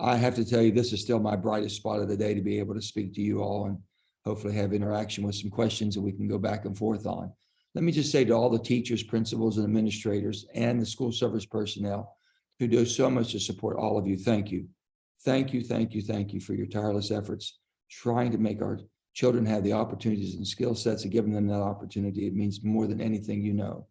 I have to tell you, this is still my brightest spot of the day to be able to speak to you all and hopefully have interaction with some questions that we can go back and forth on. Let me just say to all the teachers, principals, and administrators and the school service personnel who do so much to support all of you, thank you. Thank you, thank you, thank you for your tireless efforts trying to make our children have the opportunities and skill sets and giving them that opportunity. It means more than anything you know.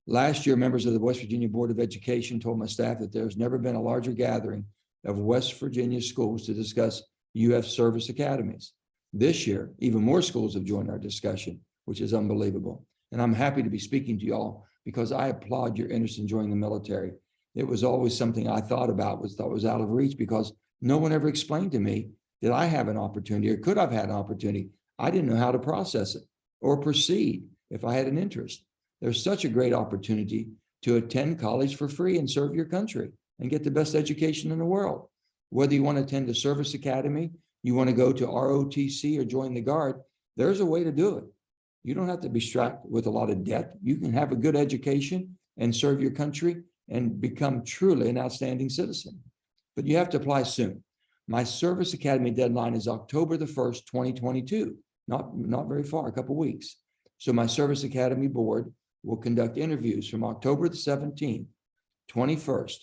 Last year, members of the West Virginia Board of Education told my staff that there's never been a larger gathering of West Virginia schools to discuss UF service academies. This year, even more schools have joined our discussion, which is unbelievable. And I'm happy to be speaking to you all because I applaud your interest in joining the military. It was always something I thought was out of reach because no one ever explained to me that I have an opportunity or could have had an opportunity. I didn't know how to process it or proceed if I had an interest. There's such a great opportunity to attend college for free and serve your country and get the best education in the world. Whether you want to attend a service academy, you want to go to ROTC or join the Guard, there's a way to do it. You don't have to be strapped with a lot of debt. You can have a good education and serve your country and become truly an outstanding citizen. But you have to apply soon. My service academy deadline is October the 1st, 2022, not very far, a couple of weeks. So my service academy board will conduct interviews from October the 17th, 21st.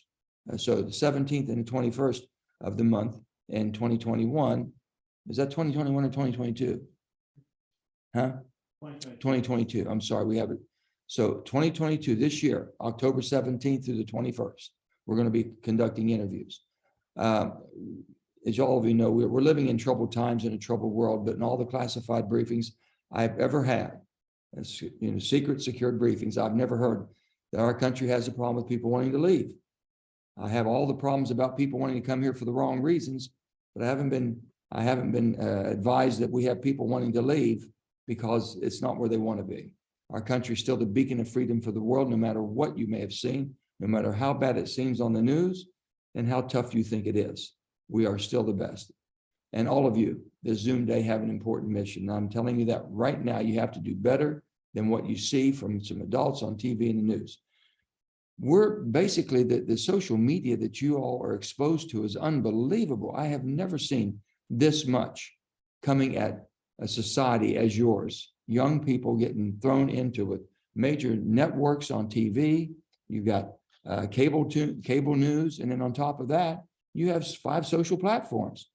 So the 17th and the 21st of the month in 2021. Is that 2021 or 2022? Huh? 2022. I'm sorry, we have it. So 2022, this year, October 17th through the 21st, we're going to be conducting interviews. As all of you know, we're living in troubled times in a troubled world, but in all the classified briefings I've ever had, secret secured briefings, I've never heard that our country has a problem with people wanting to leave. I have all the problems about people wanting to come here for the wrong reasons, but I haven't been advised that we have people wanting to leave because it's not where they want to be. Our country is still the beacon of freedom for the world, no matter what you may have seen, no matter how bad it seems on the news and how tough you think it is. We are still the best. And all of you, the Zoom Day, have an important mission. And I'm telling you that right now, you have to do better than what you see from some adults on TV and the news. We're basically, the social media that you all are exposed to is unbelievable. I have never seen this much coming at a society as yours. Young people getting thrown into it. Major networks on TV. You've got cable news, and then on top of that, you have 5 social platforms.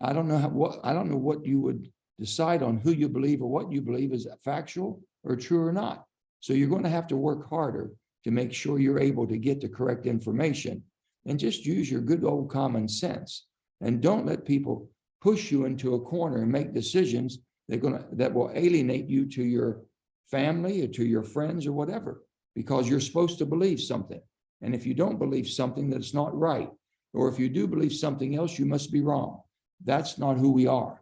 I don't know what you would decide on who you believe or what you believe is factual or true or not. So you're going to have to work harder to make sure you're able to get the correct information and just use your good old common sense. And don't let people push you into a corner and make decisions that will alienate you to your family or to your friends or whatever, because you're supposed to believe something. And if you don't believe something, that's not right. Or if you do believe something else, you must be wrong. That's not who we are.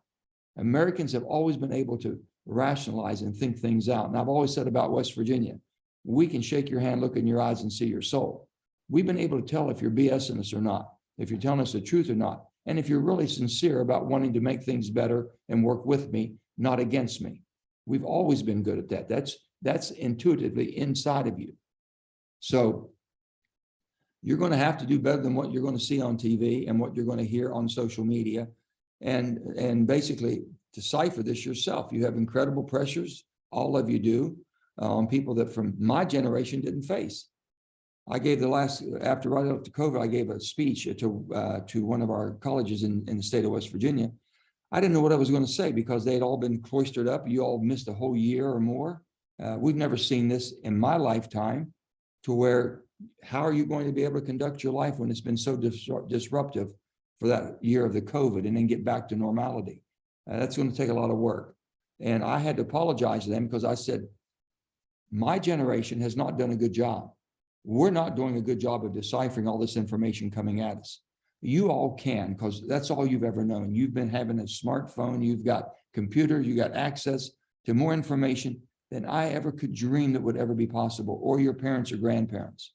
Americans have always been able to rationalize and think things out. And I've always said about West Virginia, we can shake your hand, look in your eyes, and see your soul. We've been able to tell if you're BSing us or not, if you're telling us the truth or not, and if you're really sincere about wanting to make things better and work with me, not against me. We've always been good at that. That's intuitively inside of you. So you're going to have to do better than what you're going to see on TV and what you're going to hear on social media, and basically decipher this yourself. You have incredible pressures, all of you do, on people that from my generation didn't face. I gave after right after COVID, I gave a speech to one of our colleges in the state of West Virginia. I didn't know what I was going to say because they had all been cloistered up. You all missed a whole year or more. We've never seen this in my lifetime, to where how are you going to be able to conduct your life when it's been so disruptive for that year of the COVID and then get back to normality? That's going to take a lot of work. And I had to apologize to them because I said, my generation has not done a good job. We're not doing a good job of deciphering all this information coming at us. You all can, because that's all you've ever known. You've been having a smartphone, you've got computers, you got access to more information than I ever could dream that would ever be possible, or your parents or grandparents.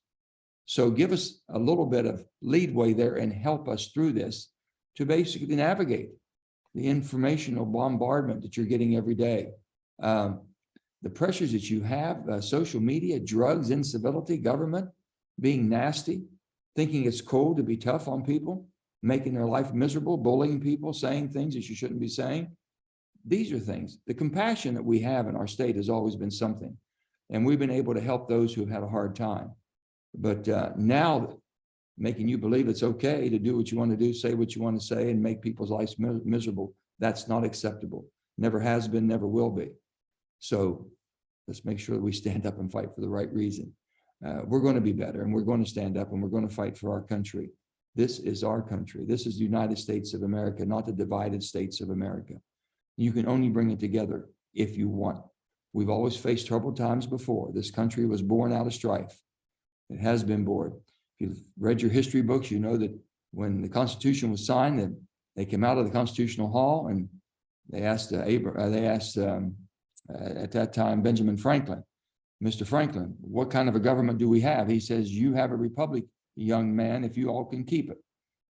So give us a little bit of leadway there and help us through this to basically navigate the informational bombardment that you're getting every day. The pressures that you have, social media, drugs, incivility, government, being nasty, thinking it's cool to be tough on people. making their life miserable, bullying people, saying things that you shouldn't be saying. These are things. The compassion that we have in our state has always been something. And we've been able to help those who have had a hard time. But now making you believe it's okay to do what you want to do, say what you want to say, and make people's lives miserable, that's not acceptable. Never has been, never will be. So let's make sure that we stand up and fight for the right reason. We're going to be better, and we're going to stand up, and we're going to fight for our country. This is our country. This is the United States of America, not the divided states of America. You can only bring it together if you want. We've always faced troubled times before. This country was born out of strife. It has been born. If you've read your history books, you know that when the Constitution was signed, that they came out of the Constitutional Hall and they asked at that time Benjamin Franklin, Mr. Franklin, what kind of a government do we have? He says, you have a republic, young man, if you all can keep it.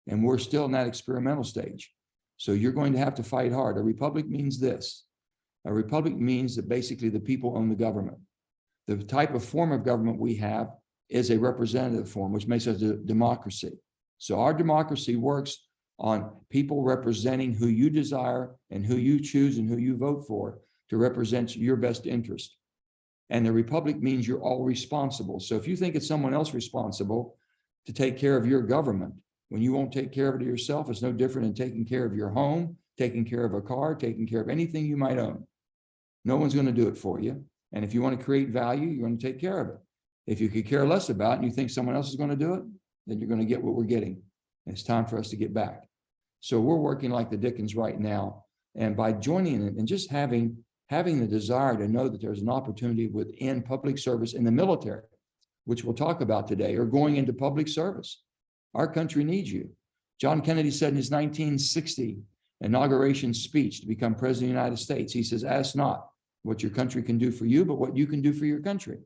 And we're still in that experimental stage. So you're going to have to fight hard. A republic means this. A republic means that basically the people own the government. The type of form of government we have is a representative form, which makes us a democracy. So our democracy works on people representing who you desire and who you choose and who you vote for to represent your best interest. And the republic means you're all responsible. So if you think it's someone else responsible to take care of your government, when you won't take care of it yourself, it's no different than taking care of your home, taking care of a car, taking care of anything you might own. No one's going to do it for you. And if you want to create value, you're going to take care of it. If you could care less about it and you think someone else is going to do it, then you're going to get what we're getting. And it's time for us to get back. So we're working like the Dickens right now. And by joining it and just having the desire to know that there's an opportunity within public service in the military, which we'll talk about today, or going into public service. Our country needs you. John Kennedy said in his 1960 inauguration speech to become president of the United States, he says, ask not what your country can do for you, but what you can do for your country.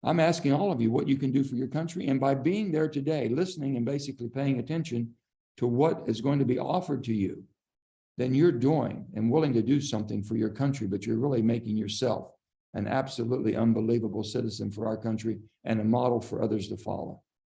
I'm asking all of you what you can do for your country. And by being there today, listening and basically paying attention to what is going to be offered to you, then you're doing and willing to do something for your country, but you're really making yourself an absolutely unbelievable citizen for our country and a model for others to follow.